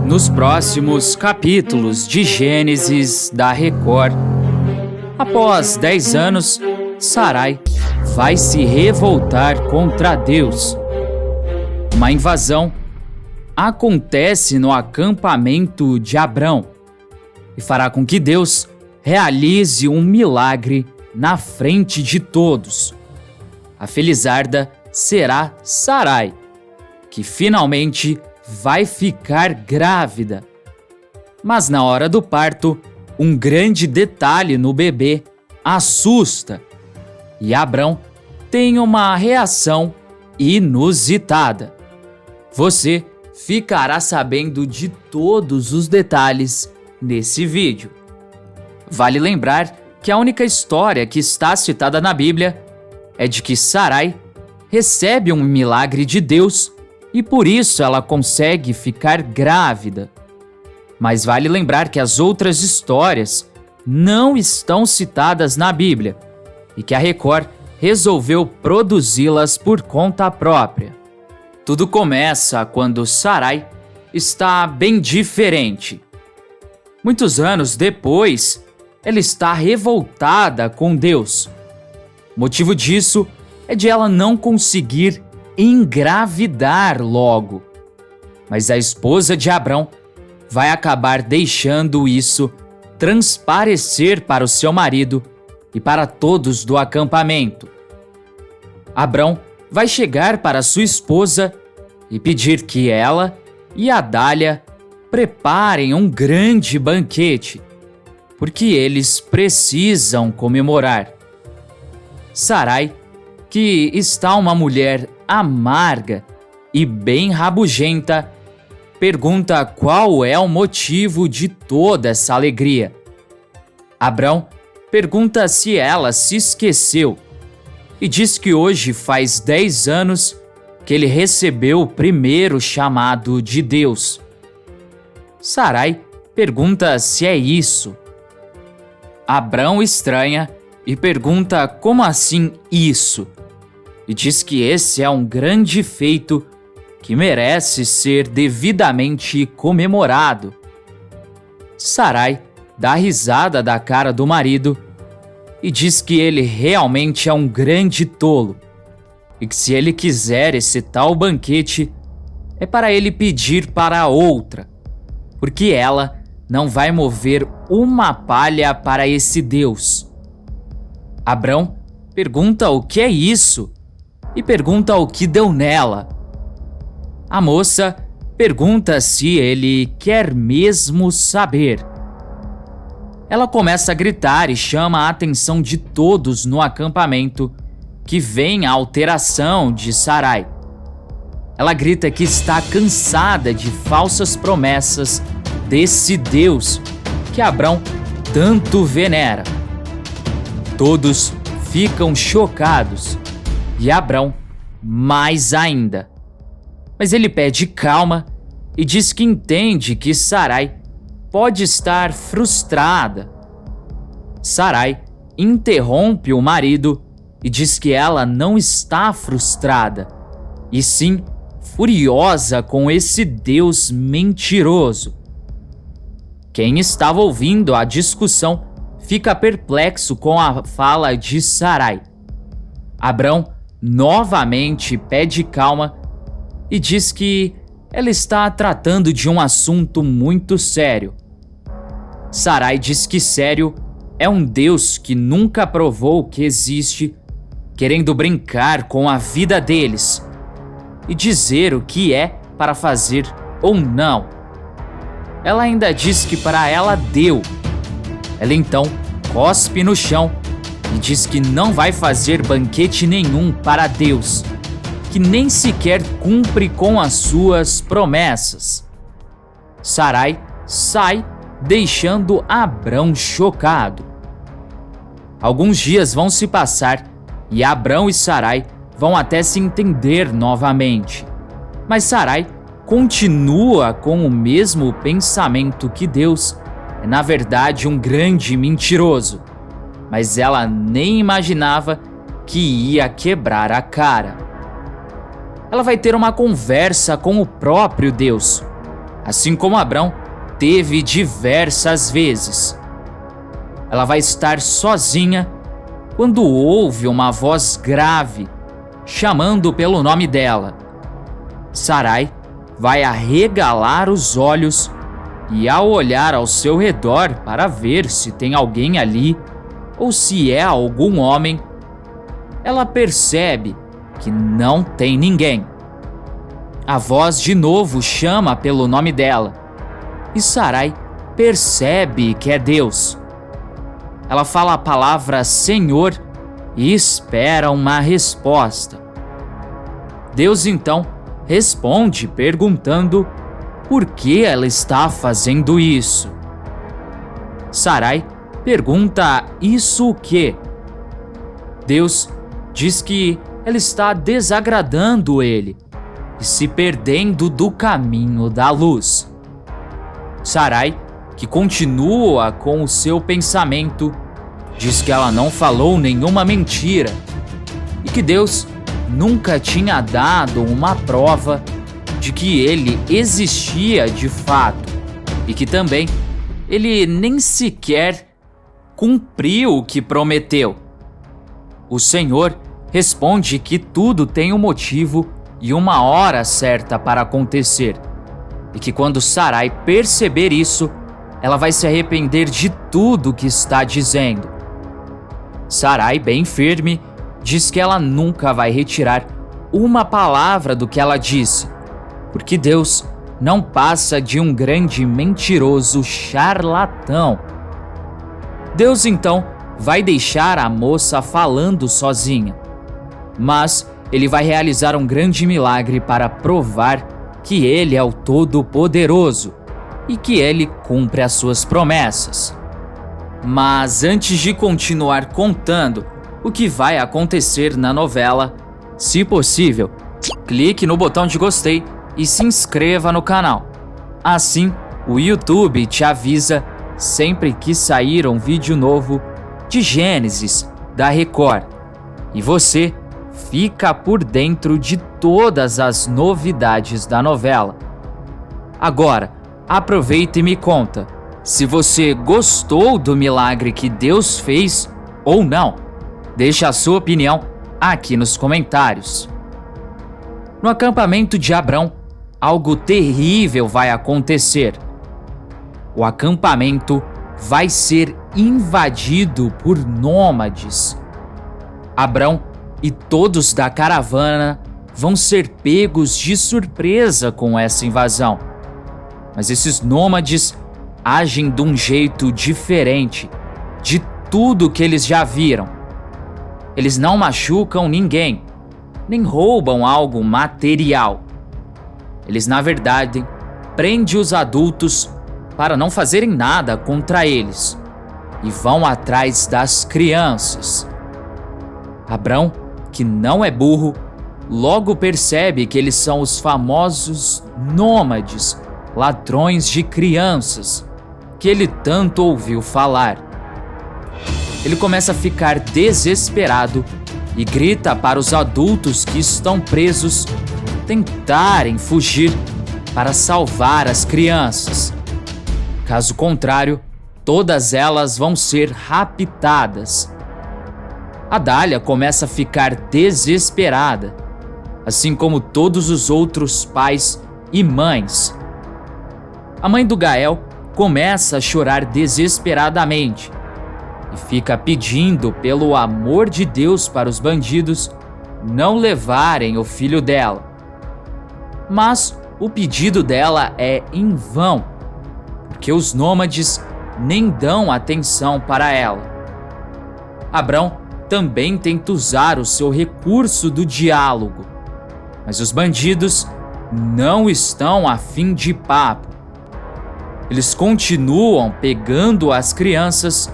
nos próximos capítulos de Gênesis da Record. Após 10 anos, Sarai vai se revoltar contra Deus. Uma invasão acontece no acampamento de Abrão e fará com que Deus realize um milagre na frente de todos. A felizarda será Sarai, que finalmente vai ficar grávida. Mas na hora do parto, um grande detalhe no bebê assusta e Abrão tem uma reação inusitada. Você ficará sabendo de todos os detalhes nesse vídeo. Vale lembrar que a única história que está citada na Bíblia é de que Sarai recebe um milagre de Deus e por isso ela consegue ficar grávida. Mas vale lembrar que as outras histórias não estão citadas na Bíblia e que a Record resolveu produzi-las por conta própria. Tudo começa quando Sarai está bem diferente. Muitos anos depois, ela está revoltada com Deus. O motivo disso é de ela não conseguir engravidar logo. Mas a esposa de Abrão vai acabar deixando isso transparecer para o seu marido e para todos do acampamento. Abrão vai chegar para sua esposa e pedir que ela e Adália preparem um grande banquete, porque eles precisam comemorar. Sarai, que está uma mulher amarga e bem rabugenta, pergunta qual é o motivo de toda essa alegria. Abrão pergunta se ela se esqueceu e diz que hoje faz 10 anos que ele recebeu o primeiro chamado de Deus. Sarai pergunta se é isso. Abrão estranha e pergunta como assim isso, e diz que esse é um grande feito que merece ser devidamente comemorado. Sarai dá risada da cara do marido e diz que ele realmente é um grande tolo e que se ele quiser esse tal banquete é para ele pedir para a outra, porque ela não vai mover uma palha para esse Deus. Abrão pergunta o que é isso e pergunta o que deu nela. A moça pergunta se ele quer mesmo saber. Ela começa a gritar e chama a atenção de todos no acampamento que vem a alteração de Sarai. Ela grita que está cansada de falsas promessas desse Deus que Abrão tanto venera. Todos ficam chocados e Abrão mais ainda. Mas ele pede calma e diz que entende que Sarai pode estar frustrada. Sarai interrompe o marido e diz que ela não está frustrada, e sim furiosa com esse Deus mentiroso. Quem estava ouvindo a discussão fica perplexo com a fala de Sarai. Abrão novamente pede calma e diz que ela está tratando de um assunto muito sério. Sarai diz que sério é um Deus que nunca provou que existe, querendo brincar com a vida deles e dizer o que é para fazer ou não. Ela ainda diz que para ela deu. Ela então cospe no chão e diz que não vai fazer banquete nenhum para Deus, que nem sequer cumpre com as suas promessas. Sarai sai, deixando Abrão chocado. Alguns dias vão se passar e Abrão e Sarai vão até se entender novamente. Mas Sarai continua com o mesmo pensamento que Deus é na verdade um grande mentiroso, mas ela nem imaginava que ia quebrar a cara. Ela vai ter uma conversa com o próprio Deus. assim como Abrão teve diversas vezes. Ela vai estar sozinha quando ouve uma voz grave chamando pelo nome dela. Sarai vai arregalar os olhos e, ao olhar ao seu redor para ver se tem alguém ali ou se é algum homem, ela percebe que não tem ninguém. A voz de novo chama pelo nome dela e Sarai percebe que é Deus. Ela fala a palavra Senhor e espera uma resposta. Deus então responde perguntando por que ela está fazendo isso. Sarai pergunta isso o quê? Deus diz que ela está desagradando ele e se perdendo do caminho da luz. Sarai, que continua com o seu pensamento, diz que ela não falou nenhuma mentira e que Deus nunca tinha dado uma prova de que ele existia de fato e que também ele nem sequer cumpriu o que prometeu. O Senhor responde que tudo tem um motivo e uma hora certa para acontecer e que quando Sarai perceber isso, ela vai se arrepender de tudo que está dizendo. Sarai, bem firme, diz que ela nunca vai retirar uma palavra do que ela disse, porque Deus não passa de um grande mentiroso charlatão. Deus então vai deixar a moça falando sozinha, mas ele vai realizar um grande milagre para provar que ele é o Todo-Poderoso e que ele cumpre as suas promessas. Mas antes de continuar contando o que vai acontecer na novela, se possível, clique no botão de gostei e se inscreva no canal. Assim, o YouTube te avisa sempre que sair um vídeo novo de Gênesis da Record. E você fica por dentro de todas as novidades da novela. Agora, aproveita e me conta se você gostou do milagre que Deus fez ou não. Deixe a sua opinião aqui nos comentários. No acampamento de Abrão, algo terrível vai acontecer. O acampamento vai ser invadido por nômades. Abrão e todos da caravana vão ser pegos de surpresa com essa invasão. Mas esses nômades agem de um jeito diferente de tudo que eles já viram. Eles não machucam ninguém, nem roubam algo material. Eles, na verdade, prendem os adultos para não fazerem nada contra eles e vão atrás das crianças. Abrão, que não é burro, logo percebe que eles são os famosos nômades, ladrões de crianças, que ele tanto ouviu falar. Ele começa a ficar desesperado e grita para os adultos que estão presos tentarem fugir para salvar as crianças. Caso contrário, todas elas vão ser raptadas. A Dália começa a ficar desesperada, assim como todos os outros pais e mães. A mãe do Gael começa a chorar desesperadamente e fica pedindo pelo amor de Deus para os bandidos não levarem o filho dela. Mas o pedido dela é em vão, porque os nômades nem dão atenção para ela. Abrão também tenta usar o seu recurso do diálogo, mas os bandidos não estão a fim de papo. Eles continuam pegando as crianças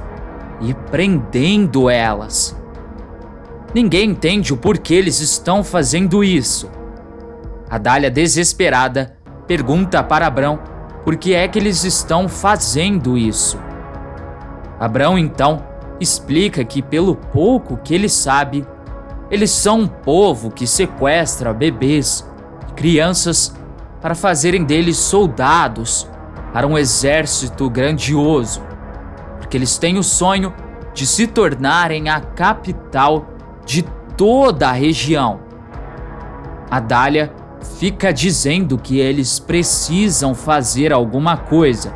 e prendendo elas. Ninguém entende o porquê eles estão fazendo isso. A Dália, desesperada, pergunta para Abrão por que é que eles estão fazendo isso. Abrão então explica que, pelo pouco que ele sabe, eles são um povo que sequestra bebês, crianças para fazerem deles soldados para um exército grandioso, porque eles têm o sonho de se tornarem a capital de toda a região. Adália fica dizendo que eles precisam fazer alguma coisa,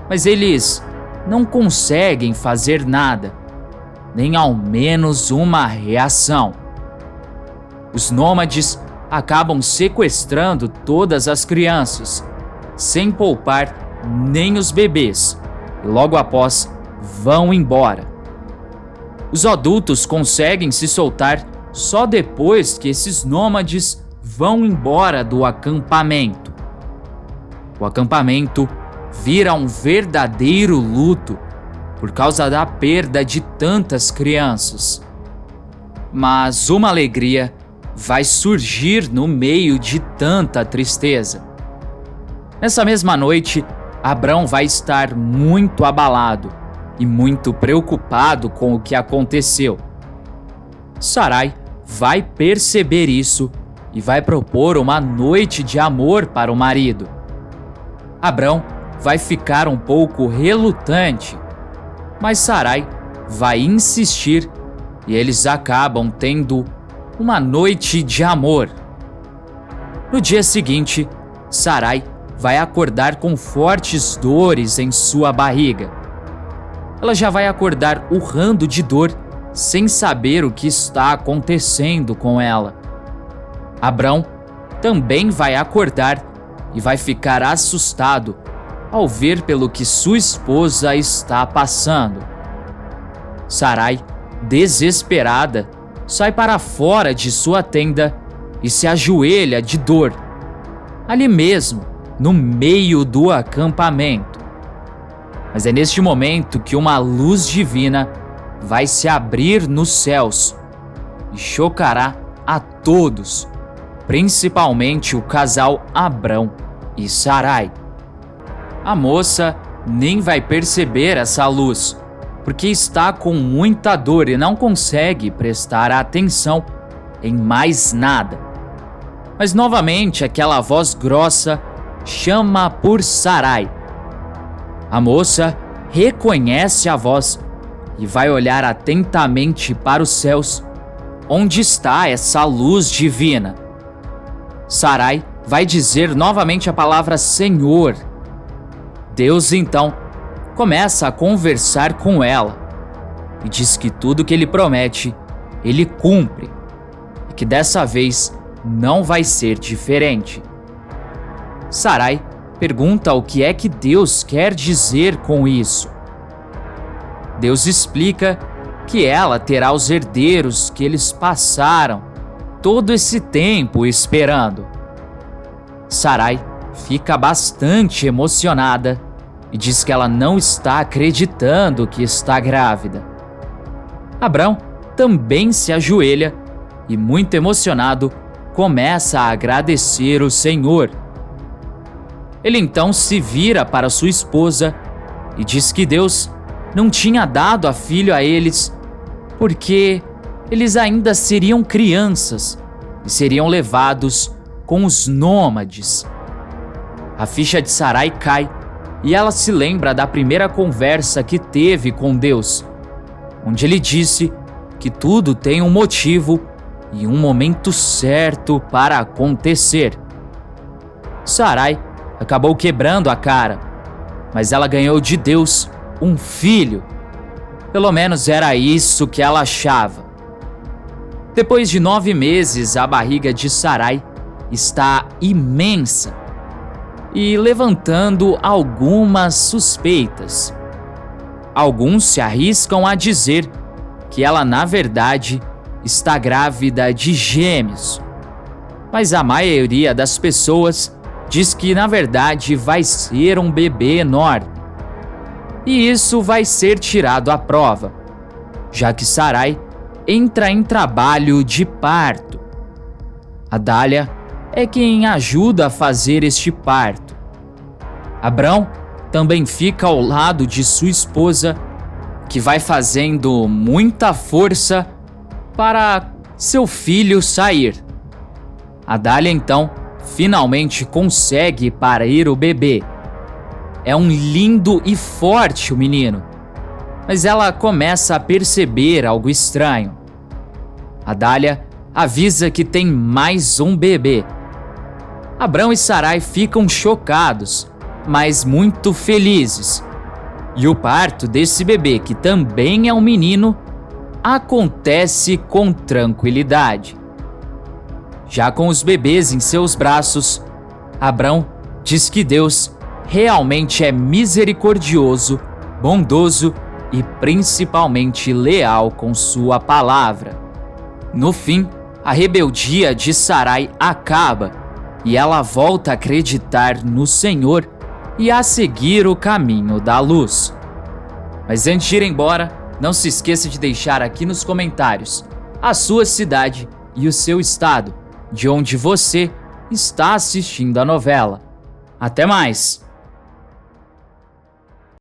mas eles não conseguem fazer nada, nem ao menos uma reação. Os nômades acabam sequestrando todas as crianças, sem poupar nem os bebês, e logo após vão embora. Os adultos conseguem se soltar só depois que esses nômades vão embora do acampamento. O acampamento vira um verdadeiro luto por causa da perda de tantas crianças. Mas uma alegria vai surgir no meio de tanta tristeza. Nessa mesma noite, Abrão vai estar muito abalado e muito preocupado com o que aconteceu. Sarai vai perceber isso e vai propor uma noite de amor para o marido. Abrão vai ficar um pouco relutante, mas Sarai vai insistir e eles acabam tendo uma noite de amor. No dia seguinte, Sarai vai acordar com fortes dores em sua barriga. Ela já vai acordar urrando de dor, sem saber o que está acontecendo com ela. Abrão também vai acordar e vai ficar assustado ao ver pelo que sua esposa está passando. Sarai, desesperada, sai para fora de sua tenda e se ajoelha de dor, ali mesmo, no meio do acampamento. Mas é neste momento que uma luz divina vai se abrir nos céus e chocará a todos, principalmente o casal Abrão e Sarai. A moça nem vai perceber essa luz, porque está com muita dor e não consegue prestar atenção em mais nada. Mas novamente aquela voz grossa chama por Sarai. A moça reconhece a voz e vai olhar atentamente para os céus, onde está essa luz divina. Sarai vai dizer novamente a palavra Senhor. Deus então começa a conversar com ela e diz que tudo que ele promete, ele cumpre, e que dessa vez não vai ser diferente. Sarai pergunta o que é que Deus quer dizer com isso. Deus explica que ela terá os herdeiros que eles passaram todo esse tempo esperando. Sarai fica bastante emocionada e diz que ela não está acreditando que está grávida. Abrão também se ajoelha e, muito emocionado, começa a agradecer o Senhor. Ele então se vira para sua esposa e diz que Deus não tinha dado a filho a eles porque eles ainda seriam crianças e seriam levados com os nômades. A ficha de Sarai cai e ela se lembra da primeira conversa que teve com Deus, onde ele disse que tudo tem um motivo e um momento certo para acontecer. Sarai acabou quebrando a cara, mas ela ganhou de Deus um filho. Pelo menos era isso que ela achava. Depois de 9 meses, a barriga de Sarai está imensa e levantando algumas suspeitas. Alguns se arriscam a dizer que ela, na verdade, está grávida de gêmeos. Mas a maioria das pessoas diz que, na verdade, vai ser um bebê enorme. E isso vai ser tirado à prova, já que Sarai entra em trabalho de parto. Adália é quem ajuda a fazer este parto. Abrão também fica ao lado de sua esposa, que vai fazendo muita força para seu filho sair. Adália então finalmente consegue parir o bebê. É um lindo e forte o menino, mas ela começa a perceber algo estranho. Adália avisa que tem mais um bebê. Abrão e Sarai ficam chocados, mas muito felizes. E o parto desse bebê, que também é um menino, acontece com tranquilidade. Já com os bebês em seus braços, Abrão diz que Deus realmente é misericordioso, bondoso e principalmente leal com sua palavra. No fim, a rebeldia de Sarai acaba e ela volta a acreditar no Senhor e a seguir o caminho da luz. Mas antes de ir embora, não se esqueça de deixar aqui nos comentários a sua cidade e o seu estado, de onde você está assistindo a novela. Até mais!